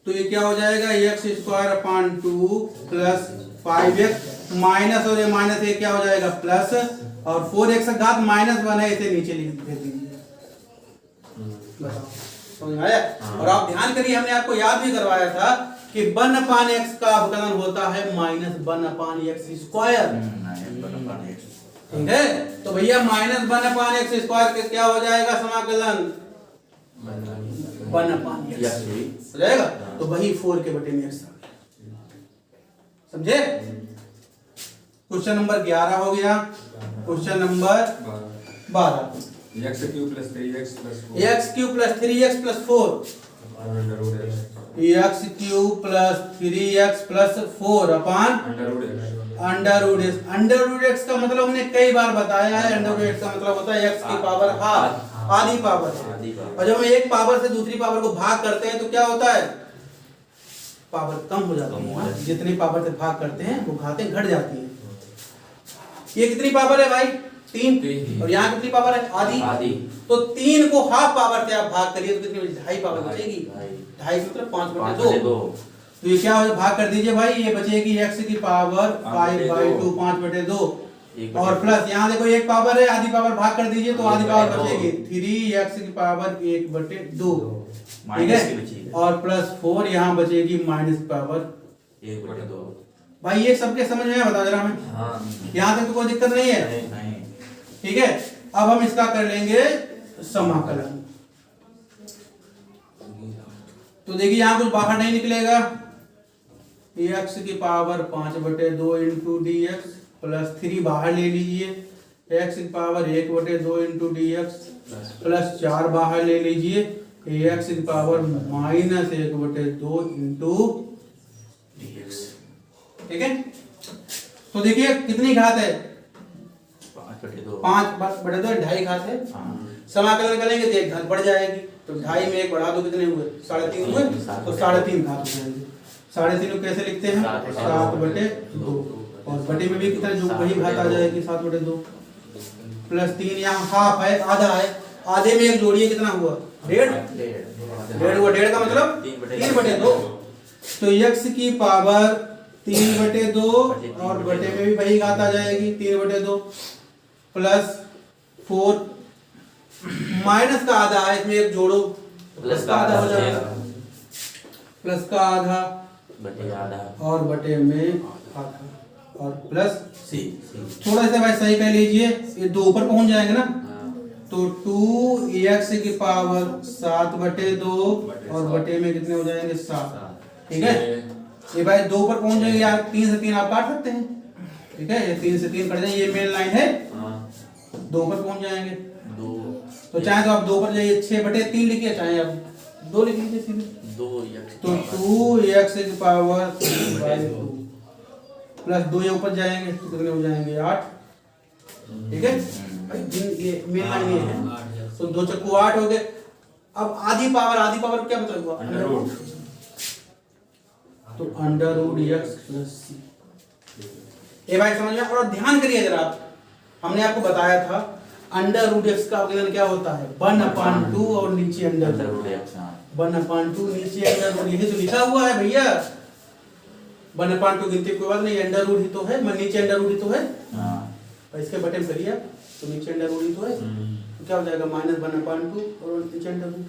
तो ये क्या हो जाएगा x square upon 2 plus 5x minus और ये माइनस ये क्या हो जाएगा प्लस और 4x का घात माइनस 1 है, इसे नीचे लिख दीजिए। समझ में आया? और आप ध्यान करिए हमने आपको याद भी करवाया था कि 1/x का अवकलन होता है माइनस 1/x स्क्वायर। ठीक है, तो भैया माइनस 1/x स्क्वायर के क्या हो जाएगा समाकलन 1/x हो जाएगा, तो वही 4 के बटे में x समझे। क्वेश्चन नंबर 11 हो गया। Question number 12 x cube plus 3x plus 4 x cube plus 3x plus 4 x cube plus 3x plus 4 upon under root x। Under root x का मतलब हमने कई बार बताया है, अंडर रूट x का मतलब होता है x की पावर हाफ, आधी पावर है। और जब हम एक पावर से दूसरी पावर को भाग करते हैं तो क्या होता है पावर कम हो जाती है, जितनी पावर से भाग करते हैं वो घातें घट जाती हैं। ये कितनी पावर है भाई 3 और यहाँ कितनी पावर है आधी। तो 3 को हाफ पावर से आप भाग करिए तो कितनी बचेगी 2.5 पावर बचेगी। 2.5 मतलब 5/2। तो ये क्या हो भाग कर दीजिए भाई, ये बचेगी x की पावर 5/2 5/2 और प्लस यहाँ देखो एक पावर है आधी पावर भाग कर दीजिए तो आधी पावर बचेगी 3x की पावर 1/2। ठीक है, और प्लस 4 यहाँ बचेगी माइनस पावर 1/2। भाई ये सबके समझ में बता जरा हमें, यहाँ तक तो कोई दिक्कत नहीं है। ठीक है, अब हम इसका कर लेंगे समाकलन। तो देखिए यहाँ कुछ बाहर नहीं निकलेगा, x की पावर 5/2 इंटू dx प्लस 3 बाहर ले लीजिए, x की पावर 1/2 इंटू dx प्लस 4 बाहर ले लीजिए, x की पावर माइनस 1/2 इंटू dx। ठीक है, तो देखिए कितनी घात है 5/2 2.5 घात है। समाकलन करेंगे तो एक घात बढ़ जाएगी, तो 2.5 में 1 बढ़ा दो कितने हुए 3.5 हुए, तो 3.5 घात हो जाएंगे। 3.5 को कैसे लिखते हैं 7/2 और बटे में भी कितना जो वही घात आ जाएगी 7/2 प्लस 3 यहाँ हाफ है आधा है आधे में एक जोड़िए, कितना हुआ? 1.5। 1.5 हुआ। 1.5 का मतलब 3/2। तो x की पावर 3/2 और बटे में भी वही घात आ जाएगी 3/2 प्लस 4 माइनस का आधा है, इसमें एक जोड़ो, प्लस का आधा हो जाएगा, प्लस का आधा बटे आधा और बटे में आधा और प्लस सी। थोड़ा सा भाई सही कर लीजिए, ये 2 ऊपर पहुंच जाएंगे ना, तो 2x की पावर 7/2 और बटे में कितने हो जाएंगे? 7। ठीक है, ये भाई 2 ऊपर पहुंच जाएंगे यार, 3 से 3 आप काट सकते हैं। ठीक है, ये 3 से 3 कट जाएंगे, ये मेन लाइन है, 2 ऊपर पहुंच जाएंगे। 2 तो चाहे तो आप 2 पर जाइए, 6/3 लिखिए, चाहे आप 2 लिख लीजिए सीधे। 2x तो 2x की पावर 3/2 प्लस 2 ये ऊपर जाएंगे तो कितने हो जाएंगे? 8। ठीक है भाई, ये मेन लाइन ये है, तो 2 चक्कू 8 हो गए। अब आधी पावर क्या मतलब हुआ? Under root. तो √x प्लस c। ये भाई समझ में? और ध्यान करिए जरा, हमने आपको बताया था √x का अवकलन क्या होता है? 1/2 और नीचे अंडर रूट। 1/2 नीचे अंडर रूट, यही तो लिखा हुआ है भैया। 1/2 गिनती कोई बात नहीं, अंडर रूट ही तो है, नीचे अंडर रूट ही तो है। और इसके बटे में करिए तो नीचे अंडर रूट ही तो है, तो क्या हो जाएगा? -1/2 और नीचे अंडर रूट,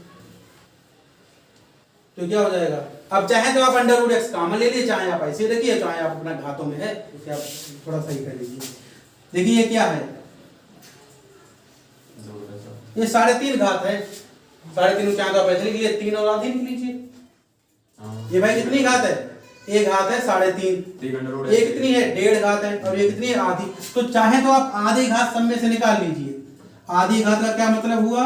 तो क्या हो जाएगा? अब चाहे तो आप √x कॉमन ले लीजिए, चाहे आप ऐसे रखिए, चाहे आप अपना घातों में है इसे आप थोड़ा सही कर लीजिए। देखिए ये क्या है? ये 3.5 घात है। 3.5 चाहे तो आप ऐसे लिख लीजिए, 3 और आधी लिख लीजिए। ये भाई कितनी घात है? एक घात है 3.5, ये कितनी है? 1.5 घात है, और ये कितनी है? आधी। तो चाहे तो आप आधी घात सब में से निकाल लीजिए। आधी घात का क्या मतलब हुआ?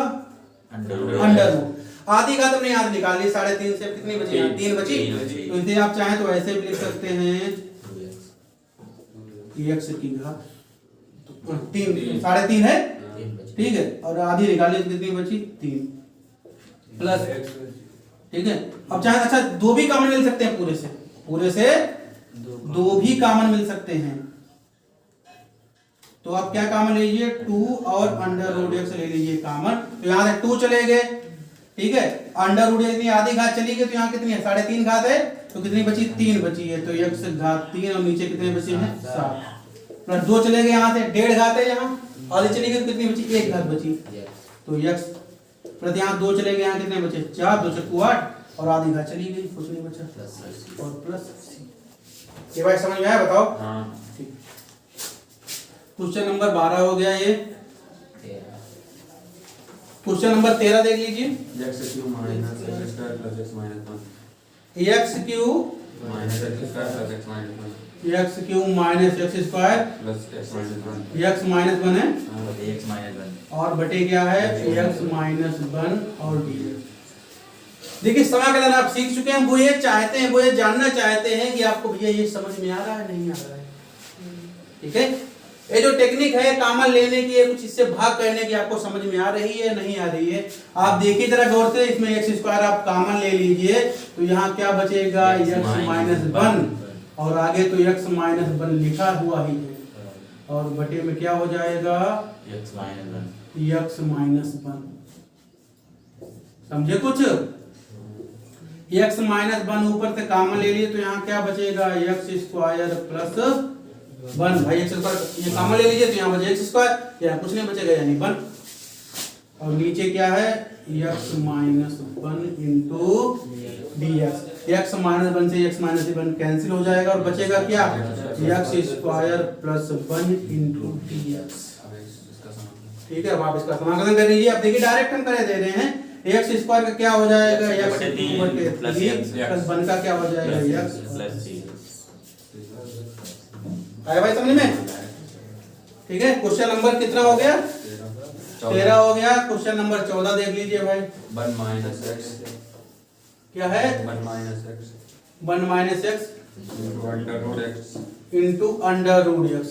Under root. आधी घात हमने यहाँ से निकाल ली, 3.5 से कितनी बची? 3 बची। तो इसे आप चाहे तो ऐसे भी लिख सकते हैं, x की घात 3 3.5 है, ठीक है, और आधी निकाली तो कितनी बची? 3 प्लस। ठीक है, अब चाहे अच्छा 2 भी कॉमन मिल सकते हैं, पूरे से 2 भी कॉमन मिल सकते हैं। तो आप क्या कॉमन लीजिए? 2 और √x ले लीजिए कॉमन, तो यहाँ से 2 चले गए। ठीक है, √x इतनी आधी घात चली गई, तो यहाँ कितनी है? 3.5 घात है, तो कितनी बची? 3 बची है, तो x घात 3 और नीचे कितने बचे हैं? 7 प्लस 2 चले गए, यहाँ से 1.5 घात है, यहाँ आधी चली गई तो कितनी बची? 1 घात बची, तो x प्लस यहाँ 2 चले गए, यहाँ कितने बचे? 4, 2 चक्कू 8 और आधी घात चली गई, कुछ नहीं बचा, और प्लस c। ये भाई समझ में आया? बताओ। ठीक, क्वेश्चन नंबर 12 हो गया ये। क्वेश्चन नंबर 13 देख लीजिए। x³ minus x² plus x minus 1। x³ minus x² plus x minus 1। x³ minus x² plus x minus 1। x minus 1 है, x माइनस 1 और बटे क्या है? x माइनस 1 और dx। देखिए समाकलन आप सीख चुके हैं, वो ये चाहते हैं, वो ये जानना चाहते हैं कि आपको भैया ये समझ में आ रहा है नहीं आ रहा है। ठीक है, ये जो टेक्निक है कॉमन लेने की है, कुछ इससे भाग करने की, आपको समझ में आ रही है नहीं आ रही है? आप देखिए जरा गौर से, इसमें x² आप कॉमन ले लीजिए, तो यहाँ क्या बचेगा? x माइनस 1, और आगे तो x माइनस 1 लिखा हुआ ही है, और बटे में क्या हो जाएगा? x minus 1। x minus 1। समझे कुछ? x माइनस 1 ऊपर से कॉमन ले लिए, तो यहाँ क्या बचेगा? x² plus 1। भाई x² ये कॉमन ले लीजिए, तो यहाँ बचे x², यहाँ कुछ नहीं बचेगा, यानी 1, और नीचे क्या है? x minus 1 into dx। x minus 1 से x माइनस 1 कैंसिल हो जाएगा, और बचेगा क्या? x² plus 1 into dx। ठीक है, अब आप इसका समाकलन कर लीजिए। अब देखिए डायरेक्ट हम करे दे रहे हैं, x² का क्या हो जाएगा? x² प्लस 1 का क्या हो जाएगा? x plus c। आया भाई समझ में? ठीक है, क्वेश्चन नंबर कितना हो गया? 13 हो गया। क्वेश्चन नंबर 14 देख लीजिए भाई। 1 माइनस x क्या है? 1 minus x 1 minus x into √x।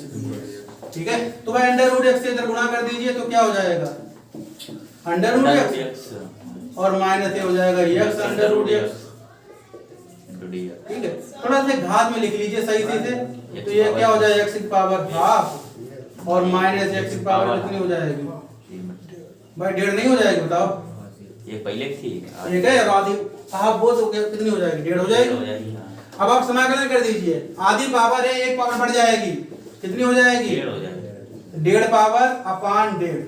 ठीक है, तो भाई √x से इधर गुणा कर दीजिए, तो क्या हो जाएगा? √x और माइनस ये हो जाएगा x √x। ठीक है, थोड़ा सा घात में लिख लीजिए सही से, तो ये क्या हो जाएगा? x की पावर हाफ और माइनस x की पावर कितनी हो जाएगी? भाई 1.5 नहीं हो जाएगी बताओ। ये पहले थी एक है और आधी हाफ बोथ हो गया, कितनी हो जाएगी? 1.5 हो जाएगी। हो जाएगी हाँ। अब आप समाकलन कर दीजिए, आधी पावर है, एक पावर बढ़ जाएगी, कितनी हो जाएगी? 1.5 हो जाएगी। 1.5 पावर अपान 1.5,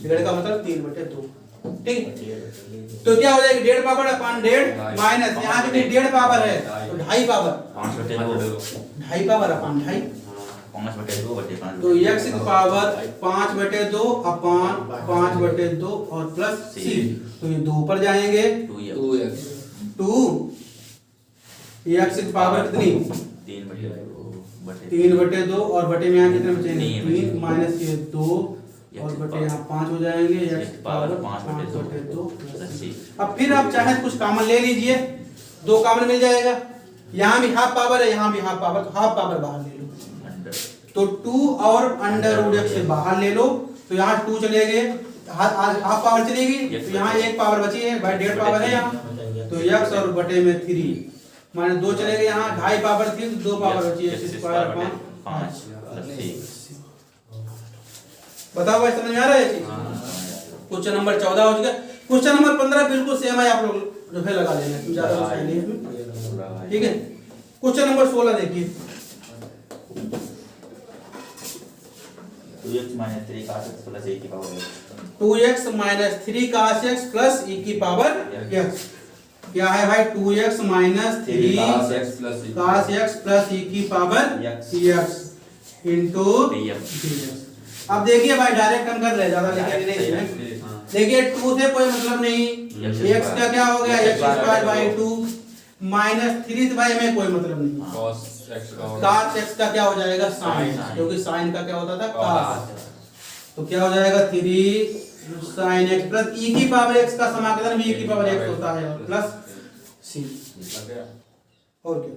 1.5 का मतलब 3/2, ठीक है। तो क्या हो जाएगी? 1.5 पावर अपान 1.5 माइनस यहाँ कितनी 1.5 पावर है तो 2.5 पावर, 5/2 2.5 पावर अपान 2.5, 5/2/5 तो x की पावर 5/2 अपान 5/2 और प्लस c, तो ये 2 ऊपर जाएंगे, 2x 2 x की पावर कितनी? 3/2 और बटे में यहाँ कितने बचेंगे? 3 माइनस ये 2 और बटे यहाँ 5 हो जाएंगे, x की पावर 5/2 प्लस c। अब फिर आप चाहे कुछ कॉमन ले लीजिए, 2 कॉमन मिल जाएगा, यहाँ भी हाफ पावर है, यहाँ भी हाफ पावर, तो हाफ पावर बाहर ले लो, तो 2 और अंडर रूट x से बाहर ले लो, तो यहाँ 2 चले गए, हाफ पावर चलेगी, तो यहाँ 1 पावर बची है, भाई 1.5 पावर है यहाँ, तो x और बटे में 3 माइनस 2 चले गए, यहाँ 2.5 पावर थी तो 2 पावर बची है, x स्क्वायर अपान 5। बताओ भाई समझ में आ रहा है? क्वेश्चन नंबर 14 हो चुका। क्वेश्चन नंबर 15 बिल्कुल सेम है, आप लोग जो है लगा लेना, ज्यादा कुछ है नहीं इसमें, ठीक है। क्वेश्चन नंबर 16 देखिए, 2x minus 3 cos x plus a की power 2x minus 3 cos x plus e की पावर x, क्या है भाई? 2x minus 3 cos x plus e की पावर x इंटू dx। अब देखिए भाई डायरेक्ट हम कर रहे हैं, ज्यादा लिखेंगे नहीं इसमें। देखिए 2 से कोई मतलब नहीं, x का क्या हो गया? x स्क्वायर बाई 2 माइनस 3 से भाई हमें कोई मतलब नहीं, cos x का क्या हो जाएगा? साइन, क्योंकि साइन का क्या होता था? cos, तो क्या हो जाएगा? 3 sin x प्लस e की पावर x का समाकलन भी e की पावर x होता है प्लस c, और क्या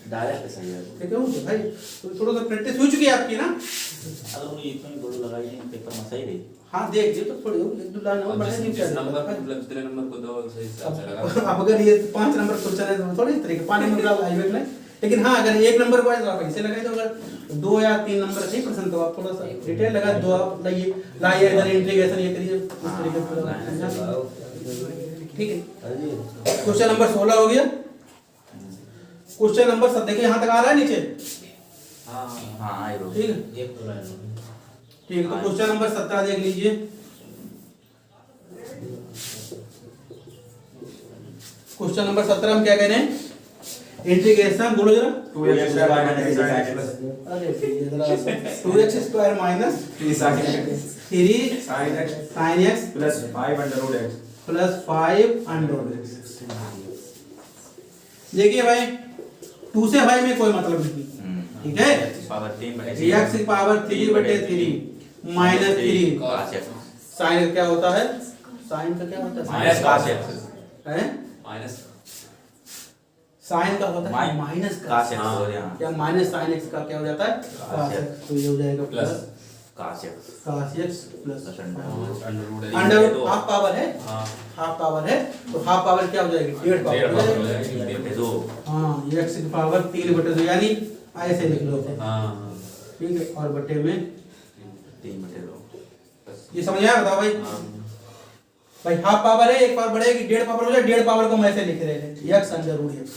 डायरेक्ट सही है। ठीक है भाई, तो थोड़ा सा प्रैक्टिस हो चुकी है आपकी ना। अगर वो इतना ही बोल लगाई है पेपर में सही रही। हाँ देख जी, तो थोड़ी एक दो लाइन और बढ़ा नहीं जिस नंबर चाहिए। मतलब जितने नंबर को दो सही हिसाब से लगा। अब अगर ये 5 नंबर क्वेश्चन है तो थोड़ी इस तरीके 5 नंबर का लाइव में, लेकिन हाँ अगर 1 नंबर को आप ऐसे लगाए, तो अगर 2 या 3 नंबर सही प्रश्न तो आप थोड़ा सा डिटेल लगा दो, आप लाइए इधर इंटीग्रेशन ये करिए इस तरीके से, ठीक है। क्वेश्चन नंबर 16 हो गया। क्वेश्चन नंबर 17 देखिए यहाँ तक आ रहा है नीचे, हाँ आई रो ठीक है, ठीक है। तो क्वेश्चन नंबर 17 देख लीजिए। क्वेश्चन नंबर 17 हम क्या कह रहे हैं? इंटीग्रेशन बोलो जरा। 2x square minus 3 sin x plus 5 under root x plus 5 under root x। देखिए भाई 2 से भाई में कोई मतलब नहीं, ठीक है। पावर 3 x की पावर 3/3 माइनस 3 साइन का क्या होता है? साइन का क्या होता है? माइनस cos x है माइनस साइन का होता है माइनस का, cos x हो गया क्या माइनस साइन x का क्या हो जाता है? cos x, तो ये हो जाएगा plus cos x cos x plus under root under root half power है, हां हाफ पावर है, तो हाफ पावर क्या हो जाएगी? 1.5 पावर हो जाएगी। 2 हाँ ये x की पावर 3/2 यानी ऐसे लिख लो, हां ठीक है, और बटे में 3/2। ये समझ आया? बताओ भाई। भाई हाफ पावर है, एक पावर बढ़ेगी, 1.5 पावर हो जाए, 1.5 पावर को हम ऐसे लिख रहे हैं x अंडर रूट x,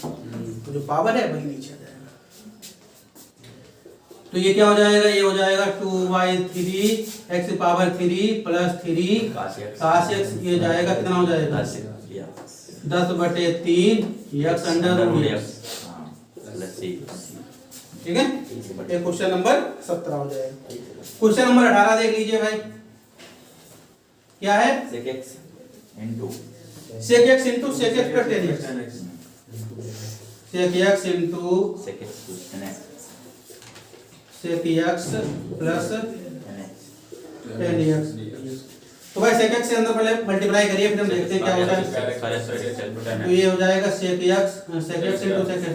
तो जो पावर है वही नीचे आ जाएगा। तो ये क्या हो जाएगा? ये हो जाएगा 2/3 x की पावर 3 प्लस 3 cos x, ये जाएगा कितना हो जाएगा? 10/3 x अंडर रूट x, ठीक है। ये क्वेश्चन नंबर 17 हो जाएगा। क्वेश्चन नंबर 18 देख लीजिए भाई, क्या है? sec x into sec x into sec x plus tan x, sec x into sec x plus tan x sec x plus tan x। तो भाई sec x से अंदर पहले मल्टीप्लाई करिए, फिर हम देखते हैं क्या होता है। तो ये हो जाएगा sec x into sec x,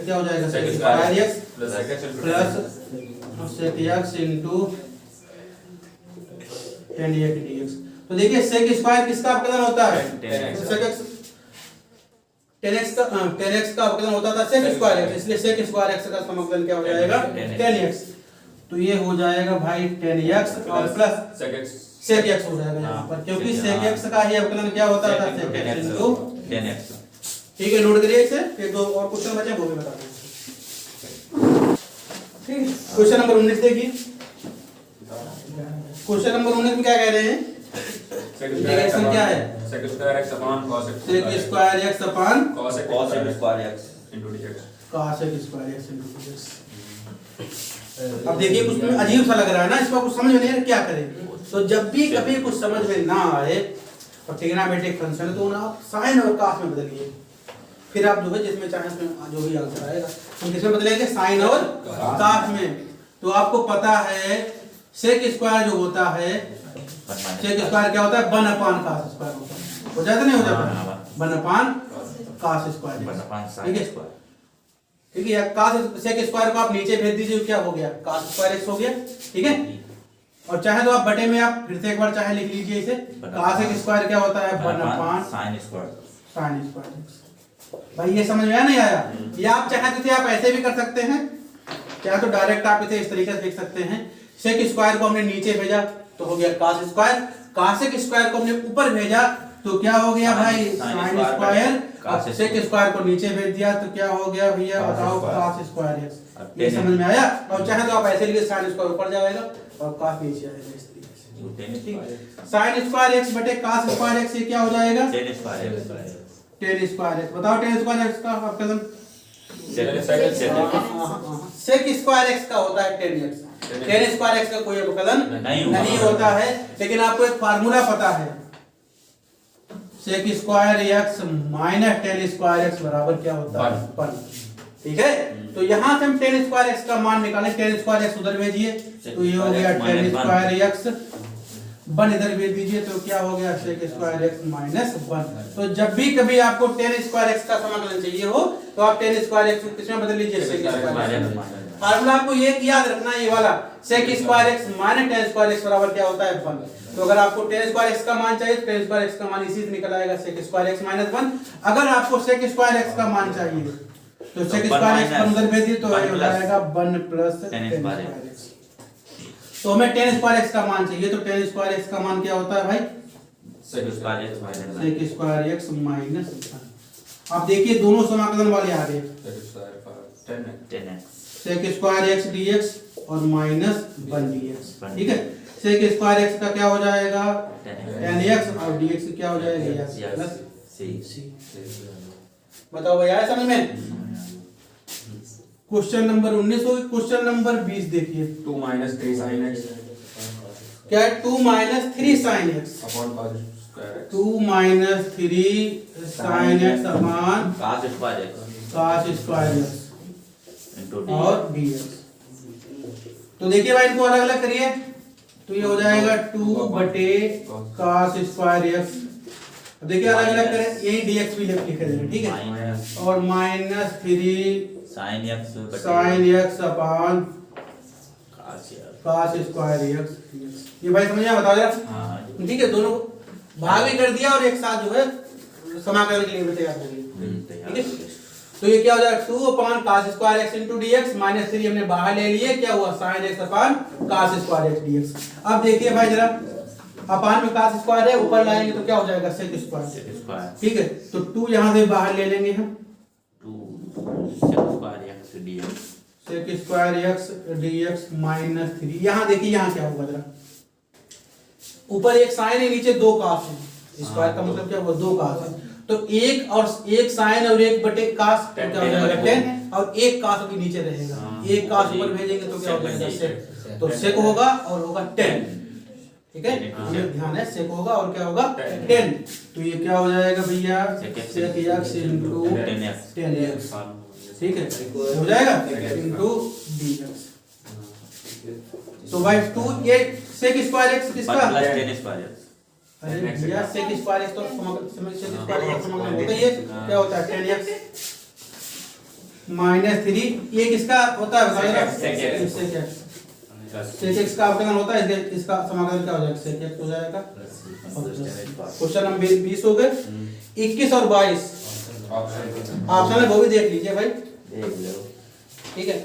क्या हो जाएगा? sec square x plus sec x into tan x dx। तो देखिए sec स्क्वायर किसका अपकलन होता है? sec x, tan x का अपकलन होता था sec स्क्वायर x, इसलिए sec स्क्वायर x का समाकलन क्या हो जाएगा? tan x। तो ये हो जाएगा भाई 10x और प्लस सेक x हो जाएगा यहाँ पर, क्योंकि सेक x का ही अवकलन क्या होता था, सेक x इनटू 10x। ठीक है, नोट करिए इसे। एक दो और क्वेश्चन बचे वो भी बता दें। ठीक है, क्वेश्चन नंबर 19 देखिए। क्वेश्चन नंबर 19 में क्या कह रहे हैं, इंटीग्रेशन क्या है, sec square x upon cos x sec square x upon cos cos x square x into dx। cos square x into dx। अब देखिए कुछ में अजीब सा लग रहा है ना, इसको कुछ समझ में नहीं आ रहा क्या करें। तो जब भी कभी कुछ समझ में ना आए और ट्रिग्नोमेट्रिक फंक्शन है तो उन्हें आप साइन और कॉस में बदलिए, फिर आप जो है जिसमें चाहे उसमें जो भी आंसर आएगा हम किसमें बदलेंगे, साइन और कॉस में। तो आपको पता है सेक स्क्वायर जो होता है, सेक स्क्वायर क्या होता है, 1 अपॉन cos स्क्वायर होता है। हो जाता नहीं हो जाता, 1 अपॉन cos स्क्वायर। ठीक है, ठीक है, cos सेक स्क्वायर को आप नीचे भेज दीजिए, क्या हो गया, cos स्क्वायर x हो गया। ठीक है, और चाहे तो आप बटे में आप फिर से एक बार चाहे लिख लीजिए इसे, cos स्क्वायर क्या होता है, 1 upon sin square. sin square. भाई ये समझ में आया नहीं आया? या आप चाहे तो आप ऐसे भी कर सकते हैं, चाहे तो डायरेक्ट आप इसे इस तरीके से लिख सकते हैं, सेक स्क्वायर को हमने नीचे भेजा तो हो गया cos स्क्वायर, cos स्क्वायर को हमने ऊपर भेजा तो क्या हो गया भाई, sin स्क्वायर। अब सेक स्क्वायर को नीचे भेज दिया तो क्या हो गया भैया, बताओ, cos स्क्वायर x। ये समझ में आया? और चाहे तो आप ऐसे लिखिए, sin स्क्वायर ऊपर जाएगा और cos नीचे आएगा, इस तरीके से। sin स्क्वायर x बटे cos स्क्वायर x, ये क्या हो जाएगा, 10 स्क्वायर x। 10 square x। बताओ 10 स्क्वायर x का अवकलन, सेक स्क्वायर x का होता है 10x, 10 स्क्वायर x का कोई अवकलन नहीं होता है। लेकिन आपको एक फार्मूला पता है, sec square x minus 10 square x बराबर क्या होता है, 1। ठीक है, तो यहाँ से हम 10 स्क्वायर x का मान निकालें, 10 स्क्वायर x उधर भेजिए तो ये हो गया 10 स्क्वायर x, 1 इधर भेज दीजिए तो क्या हो गया, सेक स्क्वायर x माइनस 1। तो जब भी कभी आपको 10 स्क्वायर x का समाकलन चाहिए हो तो आप 10 स्क्वायर x को किसमें बदल लीजिए, सेक स्क्वायर x। फार्मूला आपको ये याद रखना है, ये वाला sec square x minus 10 square x बराबर क्या होता है, 1। तो अगर आपको 10 स्क्वायर x का मान चाहिए तो 10 स्क्वायर x का मान इसी से निकल आएगा, सेक स्क्वायर x माइनस 1। अगर आपको सेक स्क्वायर x का मान चाहिए तो सेक स्क्वायर x पर उधर भेज दिए तो ये हो जाएगा 1 प्लस 10 स्क्वायर x। तो हमें 10 स्क्वायर x का मान चाहिए तो 10 स्क्वायर x का मान क्या होता है भाई, sec square x minus sec square x minus 1। आप देखिए दोनों समाकलन वाले आ गए, 10x। Sec square x dx और माइनस 1 dx। ठीक है, सेक स्क्वायर x का क्या हो जाएगा, 10x और dx क्या हो जाएगा, x प्लस c। बताओ भैया समझ में? क्वेश्चन नंबर 19 हो गया। क्वेश्चन नंबर 20 देखिए, 2 minus 3 sin x क्या है, 2 minus 3 sine x, upon cos square x। 2 minus 3 sine x upon cos square x cos square x into और dx। तो देखिए भाई इनको अलग अलग करिए तो ये हो जाएगा 2 बटे cos स्क्वायर x। अब देखिए अलग अलग करें, यही dx भी लिख देंगे। ठीक है, और minus 3 sin x sine x upon cos square x। ये भाई समझ में, बताओ जरा। ठीक है, दोनों भाग भी कर दिया और एक साथ जो है समाकलन के लिए भी तैयार हो गई। ठीक है, तो ये क्या हो जाएगा, 2 upon cos square x into dx, minus 3 हमने बाहर ले लिए, क्या हुआ, sin x upon cos square x dx। अब देखिए भाई जरा, अपॉन में cos स्क्वायर है, ऊपर लाएंगे तो क्या हो जाएगा, sec स्क्वायर। ठीक है, तो 2 यहाँ से बाहर ले लेंगे हम, 2 sec square x dx, sec square x dx minus 3। यहाँ देखिए यहाँ क्या होगा जरा, ऊपर एक साइन है, नीचे 2 cos है, स्क्वायर का मतलब क्या हुआ, 2 cos है। तो एक और एक साइन और एक बटे cos तो क्या हो जाएगा 10, और एक cos अभी नीचे रहेगा, एक cos ऊपर भेजेंगे तो क्या हो जाएगा, sec। तो sec होगा और होगा 10। ठीक है, हमें ध्यान है, sec होगा और क्या होगा 10। तो ये क्या हो जाएगा भैया, sec x into 10x। ठीक है, हो जाएगा into dx। तो भाई 2 ये sec स्क्वायर x किसका, प्लस 10 स्क्वायर x। अरे भैया sec स्क्वायर x तो sec स्क्वायर x समाकलन होता है, ये क्या होता है 10x माइनस 3, ये किसका होता है बताइए, sec x। sec x का अवकलन होता है, इसका समाकलन क्या हो जाएगा, sec x हो जाएगा। क्वेश्चन नंबर 20 हो गए। 21 और 22 ऑप्शन है, वो भी देख लीजिए भाई। देख लो। ठीक है,